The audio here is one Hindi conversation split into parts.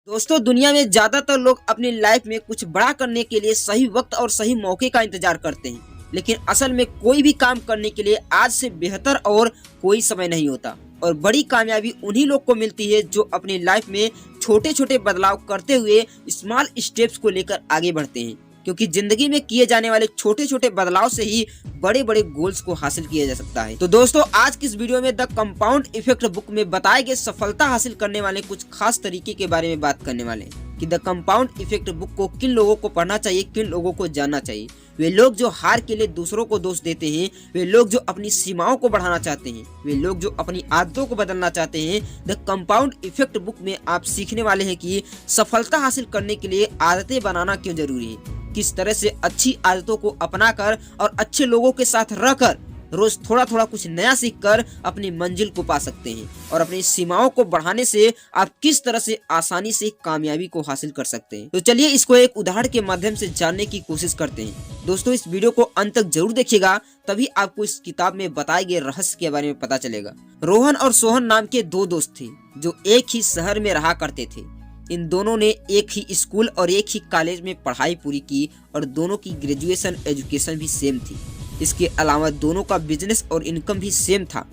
दोस्तों, दुनिया में ज्यादातर लोग अपनी लाइफ में कुछ बड़ा करने के लिए सही वक्त और सही मौके का इंतजार करते हैं, लेकिन असल में कोई भी काम करने के लिए आज से बेहतर और कोई समय नहीं होता। और बड़ी कामयाबी उन्हीं लोग को मिलती है जो अपनी लाइफ में छोटे छोटे बदलाव करते हुए स्मॉल स्टेप्स को लेकर आगे बढ़ते हैं, क्योंकि जिंदगी में किए जाने वाले छोटे छोटे बदलाव से ही बड़े बड़े गोल्स को हासिल किया जा सकता है। तो दोस्तों, आज की इस वीडियो में द कंपाउंड इफेक्ट बुक में बताए गए सफलता हासिल करने वाले कुछ खास तरीके के बारे में बात करने वाले हैं कि द कंपाउंड इफेक्ट बुक को किन लोगों को पढ़ना चाहिए, किन लोगों को जानना चाहिए। वे लोग जो हार के लिए दूसरों को दोष देते हैं, वे लोग जो अपनी सीमाओं को बढ़ाना चाहते हैं, वे लोग जो अपनी आदतों को बदलना चाहते हैं। द कंपाउंड इफेक्ट बुक में आप सीखने वाले हैं कि सफलता हासिल करने के लिए आदतें बनाना क्यों जरूरी है, किस तरह से अच्छी आदतों को अपनाकर और अच्छे लोगों के साथ रहकर रोज थोड़ा थोड़ा कुछ नया सीखकर अपनी मंजिल को पा सकते हैं, और अपनी सीमाओं को बढ़ाने से आप किस तरह से आसानी से कामयाबी को हासिल कर सकते हैं। तो चलिए इसको एक उदाहरण के माध्यम से जानने की कोशिश करते हैं। दोस्तों, इस वीडियो को अंत तक जरूर देखिएगा, तभी आपको इस किताब में बताए गए रहस्य के बारे में पता चलेगा। रोहन और सोहन नाम के दो दोस्त थे जो एक ही शहर में रहा करते थे। इन दोनों ने एक ही स्कूल और एक ही कॉलेज में पढ़ाई पूरी की और दोनों की ग्रेजुएशन एजुकेशन भी सेम थी। इसके अलावा दोनों का बिजनेस और इनकम भी सेम था।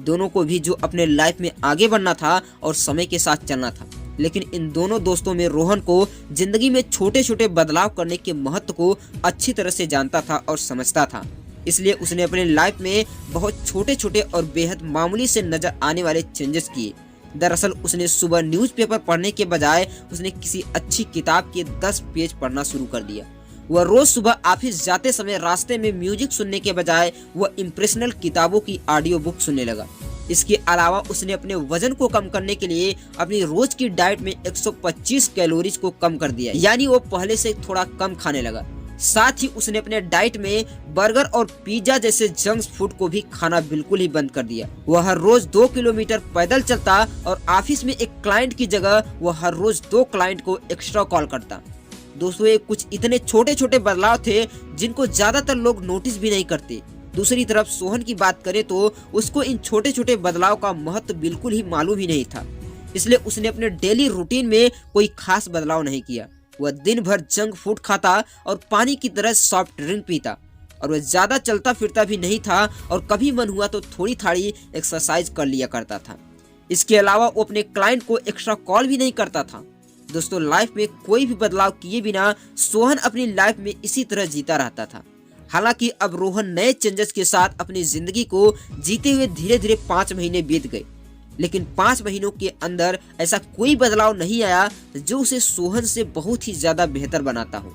दोनों को भी जो अपने लाइफ में आगे बढ़ना था और समय के साथ चलना था, लेकिन इन दोनों दोस्तों में रोहन को जिंदगी में छोटे छोटे बदलाव करने के महत्व को अच्छी तरह से जानता था और समझता था। इसलिए उसने अपने लाइफ में बहुत छोटे छोटे और बेहद मामूली से नजर आने वाले चेंजेस किए। दरअसल उसने सुबह न्यूज़पेपर पढ़ने के बजाय उसने किसी अच्छी किताब के 10 पेज पढ़ना शुरू कर दिया। वह रोज सुबह ऑफिस जाते समय रास्ते में म्यूजिक सुनने के बजाय वह इम्प्रेशनल किताबों की ऑडियो बुक सुनने लगा। इसके अलावा उसने अपने वजन को कम करने के लिए अपनी रोज की डाइट में 125 कैलोरीज को कम कर दिया, यानी वो पहले से थोड़ा कम खाने लगा। साथ ही उसने अपने डाइट में बर्गर और पिज्जा जैसे जंक फूड को भी खाना बिल्कुल ही बंद कर दिया। वह हर रोज 2 किलोमीटर पैदल चलता और ऑफिस में एक क्लाइंट की जगह वह हर रोज 2 क्लाइंट को एक्स्ट्रा कॉल करता। दोस्तों, ये कुछ इतने छोटे छोटे बदलाव थे जिनको ज्यादातर लोग नोटिस भी नहीं करते। दूसरी तरफ सोहन की बात करें तो उसको इन छोटे छोटे बदलाव का महत्व बिल्कुल ही मालूम ही नहीं था। इसलिए उसने अपने डेली रूटीन में कोई खास बदलाव नहीं किया। वह दिन भर जंक फूड खाता और पानी की तरह सॉफ्ट ड्रिंक पीता, और वह ज्यादा चलता फिरता भी नहीं था और कभी मन हुआ तो थोड़ी थाड़ी एक्सरसाइज कर लिया करता था। इसके अलावा वो अपने क्लाइंट को एक्स्ट्रा कॉल भी नहीं करता था। दोस्तों, लाइफ में कोई भी बदलाव किए बिना सोहन अपनी लाइफ में इसी तरह जीता रहता था। हालांकि अब रोहन नए चेंजेस के साथ अपनी जिंदगी को जीते हुए धीरे धीरे 5 महीने बीत गए, लेकिन 5 महीनों के अंदर ऐसा कोई बदलाव नहीं आया जो उसे सोहन से बहुत ही ज्यादा बेहतर बनाता हो।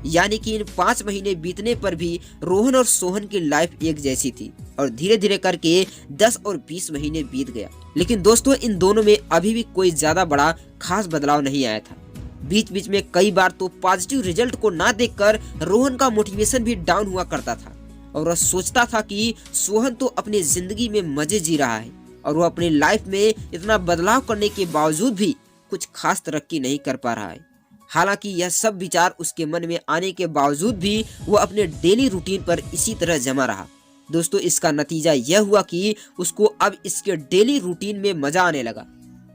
यानी कि इन 5 महीने बीतने पर भी रोहन और सोहन की लाइफ एक जैसी थी, और धीरे धीरे करके 10 और 20 महीने बीत गया। लेकिन दोस्तों, इन दोनों में अभी भी कोई ज्यादा बड़ा खास बदलाव नहीं आया था। बीच बीच में कई बार तो पॉजिटिव रिजल्ट को ना देखकर रोहन का मोटिवेशन भी डाउन हुआ करता था, और वह सोचता था कि सोहन तो अपनी जिंदगी में मजे जी रहा है और वह अपनी लाइफ में इतना बदलाव करने के बावजूद भी कुछ खास तरक्की नहीं कर पा रहा है। हालांकि यह सब विचार उसके मन में आने के बावजूद भी वो अपने डेली रूटीन पर इसी तरह जमा रहा। दोस्तों, इसका नतीजा यह हुआ कि उसको अब इसके डेली रूटीन में मजा आने लगा,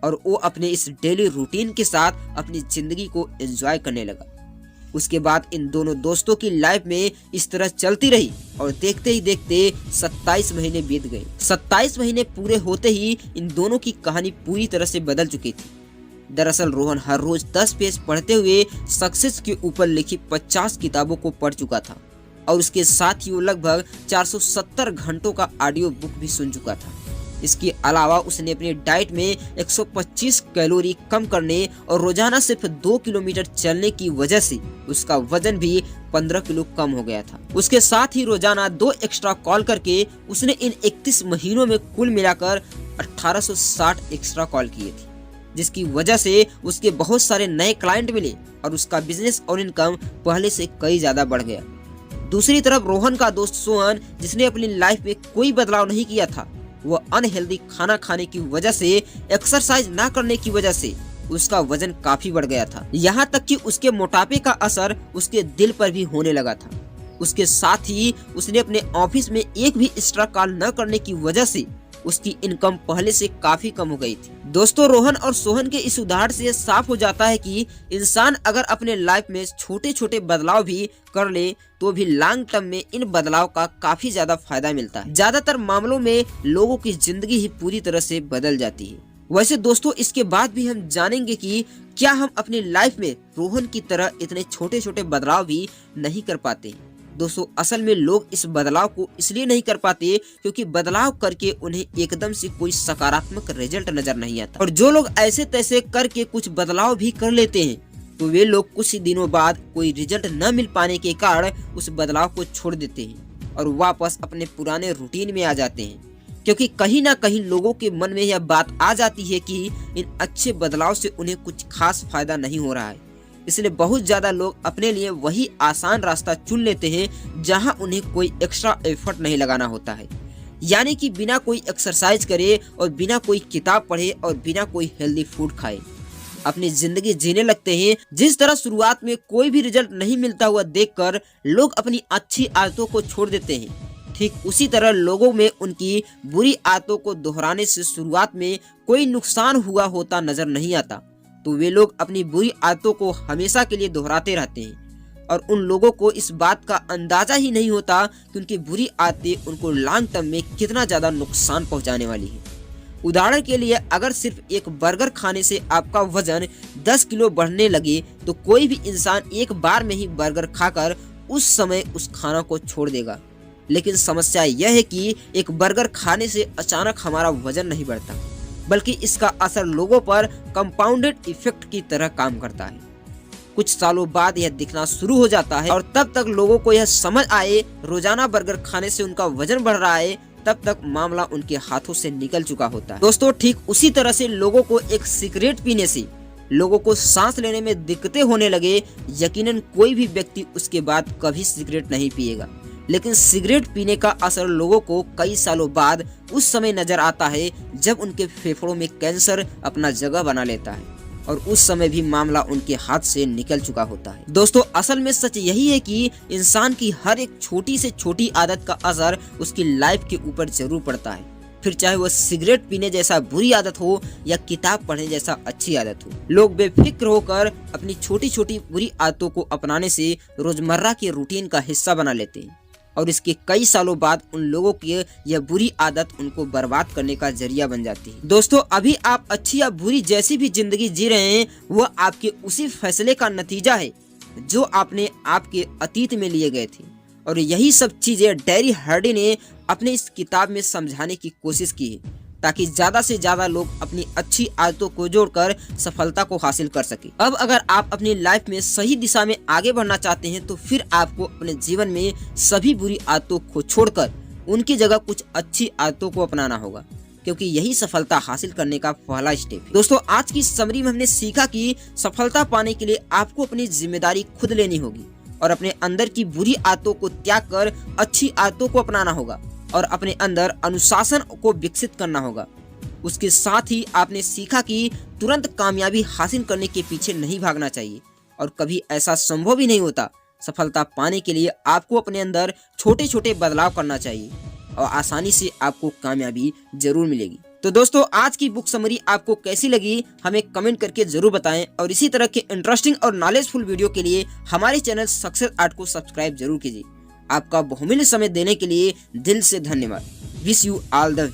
और वो अपने इस डेली रूटीन के साथ अपनी जिंदगी को एंजॉय करने लगा। उसके बाद इन दोनों दोस्तों की लाइफ में इस तरह चलती रही, और देखते ही देखते 27 महीने बीत गए। 27 महीने पूरे होते ही इन दोनों की कहानी पूरी तरह से बदल चुकी थी। दरअसल रोहन हर रोज 10 पेज पढ़ते हुए सक्सेस के ऊपर लिखी 50 किताबों को पढ़ चुका था, और उसके साथ ही वो लगभग 470 घंटों का ऑडियो बुक भी सुन चुका था। इसके अलावा उसने अपनी डाइट में 125 कैलोरी कम करने और रोजाना सिर्फ 2 किलोमीटर चलने की वजह से उसका वजन भी 15 किलो कम हो गया था। उसके साथ ही रोजाना 2 एक्स्ट्रा कॉल करके उसने इन 31 महीनों में कुल मिलाकर 1860 एक्स्ट्रा कॉल किए थे, जिसकी वजह से उसके बहुत सारे नए क्लाइंट मिले और उसका बिजनेस और इनकम पहले से कई ज्यादा बढ़ गया। दूसरी तरफ रोहन का दोस्त सोहन, जिसने अपनी लाइफ में कोई बदलाव नहीं किया था, वह अनहेल्दी खाना खाने की वजह से, एक्सरसाइज ना करने की वजह से उसका वजन काफी बढ़ गया था। यहाँ तक कि उसके मोटापे का असर उसके दिल पर भी होने लगा था। उसके साथ ही उसने अपने ऑफिस में एक भी एक्स्ट्रा कॉल न करने की वजह से उसकी इनकम पहले से काफी कम हो गई थी। दोस्तों, रोहन और सोहन के इस उदाहरण से साफ हो जाता है कि इंसान अगर अपने लाइफ में छोटे छोटे बदलाव भी कर ले तो भी लॉन्ग टर्म में इन बदलाव का काफी ज्यादा फायदा मिलता है। ज्यादातर मामलों में लोगों की जिंदगी ही पूरी तरह से बदल जाती है। वैसे दोस्तों, इसके बाद भी हम जानेंगे कि क्या हम अपनी लाइफ में रोहन की तरह इतने छोटे छोटे बदलाव भी नहीं कर पाते। दोस्तों, असल में लोग इस बदलाव को इसलिए नहीं कर पाते क्योंकि बदलाव करके उन्हें एकदम से कोई सकारात्मक रिजल्ट नजर नहीं आता, और जो लोग ऐसे तैसे करके कुछ बदलाव भी कर लेते हैं तो वे लोग कुछ ही दिनों बाद कोई रिजल्ट न मिल पाने के कारण उस बदलाव को छोड़ देते हैं और वापस अपने पुराने रूटीन में आ जाते हैं, क्योंकि कहीं ना कहीं लोगों के मन में यह बात आ जाती है कि इन अच्छे बदलाव से उन्हें कुछ खास फायदा नहीं हो रहा है। इसलिए बहुत ज्यादा लोग अपने लिए वही आसान रास्ता चुन लेते हैं जहां उन्हें कोई एक्स्ट्रा एफर्ट नहीं लगाना होता है, यानी कि बिना कोई एक्सरसाइज करे और बिना कोई किताब पढ़े और बिना कोई हेल्दी फूड खाए अपनी जिंदगी जीने लगते हैं। जिस तरह शुरुआत में कोई भी रिजल्ट नहीं मिलता हुआ देखकर लोग अपनी अच्छी आदतों को छोड़ देते हैं, ठीक उसी तरह लोगों में उनकी बुरी आदतों को दोहराने से शुरुआत में कोई नुकसान हुआ होता नजर नहीं आता, तो वे लोग अपनी बुरी आदतों को हमेशा के लिए दोहराते रहते हैं और उन लोगों को इस बात का अंदाजा ही नहीं होता कि उनकी बुरी आदतें उनको लॉन्ग टर्म में कितना ज्यादा नुकसान पहुंचाने वाली है। उदाहरण के लिए, अगर सिर्फ एक बर्गर खाने से आपका वजन 10 किलो बढ़ने लगे तो कोई भी इंसान एक बार में ही बर्गर खाकर उस समय उस खाना को छोड़ देगा। लेकिन समस्या यह है कि एक बर्गर खाने से अचानक हमारा वजन नहीं बढ़ता, बल्कि इसका असर लोगों पर कंपाउंडेड इफेक्ट की तरह काम करता है। कुछ सालों बाद यह दिखना शुरू हो जाता है और तब तक लोगों को यह समझ आए रोजाना बर्गर खाने से उनका वजन बढ़ रहा है, तब तक मामला उनके हाथों से निकल चुका होता है। दोस्तों, ठीक उसी तरह से लोगों को एक सिगरेट पीने से लोगों को सांस लेने में दिक्कतें होने लगे, यकीनन कोई भी व्यक्ति उसके बाद कभी सिगरेट नहीं पिएगा। लेकिन सिगरेट पीने का असर लोगों को कई सालों बाद उस समय नजर आता है जब उनके फेफड़ों में कैंसर अपना जगह बना लेता है और उस समय भी मामला उनके हाथ से निकल चुका होता है। दोस्तों, असल में सच यही है कि इंसान की हर एक छोटी से छोटी आदत का असर उसकी लाइफ के ऊपर जरूर पड़ता है, फिर चाहे वह सिगरेट पीने जैसा बुरी आदत हो या किताब पढ़ने जैसा अच्छी आदत हो। लोग बेफिक्र होकर अपनी छोटी छोटी बुरी आदतों को अपनाने से रोजमर्रा के रूटीन का हिस्सा बना लेते हैं और इसके कई सालों बाद उन लोगों की यह बुरी आदत उनको बर्बाद करने का जरिया बन जाती है। दोस्तों, अभी आप अच्छी या बुरी जैसी भी जिंदगी जी रहे हैं वह आपके उसी फैसले का नतीजा है जो आपने आपके अतीत में लिए गए थे, और यही सब चीजें डेरी हार्डी ने अपने इस किताब में समझाने की कोशिश की है ताकि ज्यादा से ज्यादा लोग अपनी अच्छी आदतों को जोड़कर सफलता को हासिल कर सके। अब अगर आप अपनी लाइफ में सही दिशा में आगे बढ़ना चाहते हैं तो फिर आपको अपने जीवन में सभी बुरी आदतों को छोड़कर उनकी जगह कुछ अच्छी आदतों को अपनाना होगा, क्योंकि यही सफलता हासिल करने का पहला स्टेप है। दोस्तों, आज की समरी में हमने सीखा कि सफलता पाने के लिए आपको अपनी जिम्मेदारी खुद लेनी होगी और अपने अंदर की बुरी आदतों को त्याग कर अच्छी आदतों को अपनाना होगा और अपने अंदर अनुशासन को विकसित करना होगा। उसके साथ ही आपने सीखा कि तुरंत कामयाबी हासिल करने के पीछे नहीं भागना चाहिए और कभी ऐसा संभव ही नहीं होता। सफलता पाने के लिए आपको अपने अंदर छोटे छोटे बदलाव करना चाहिए और आसानी से आपको कामयाबी जरूर मिलेगी। तो दोस्तों, आज की बुक समरी आपको कैसी लगी हमें कमेंट करके जरूर बताएं और इसी तरह के इंटरेस्टिंग और नॉलेजफुल वीडियो के लिए हमारे चैनल सक्सेस आर्ट को सब्सक्राइब जरूर कीजिए। आपका बहुमूल्य समय देने के लिए दिल से धन्यवाद। Wish you all the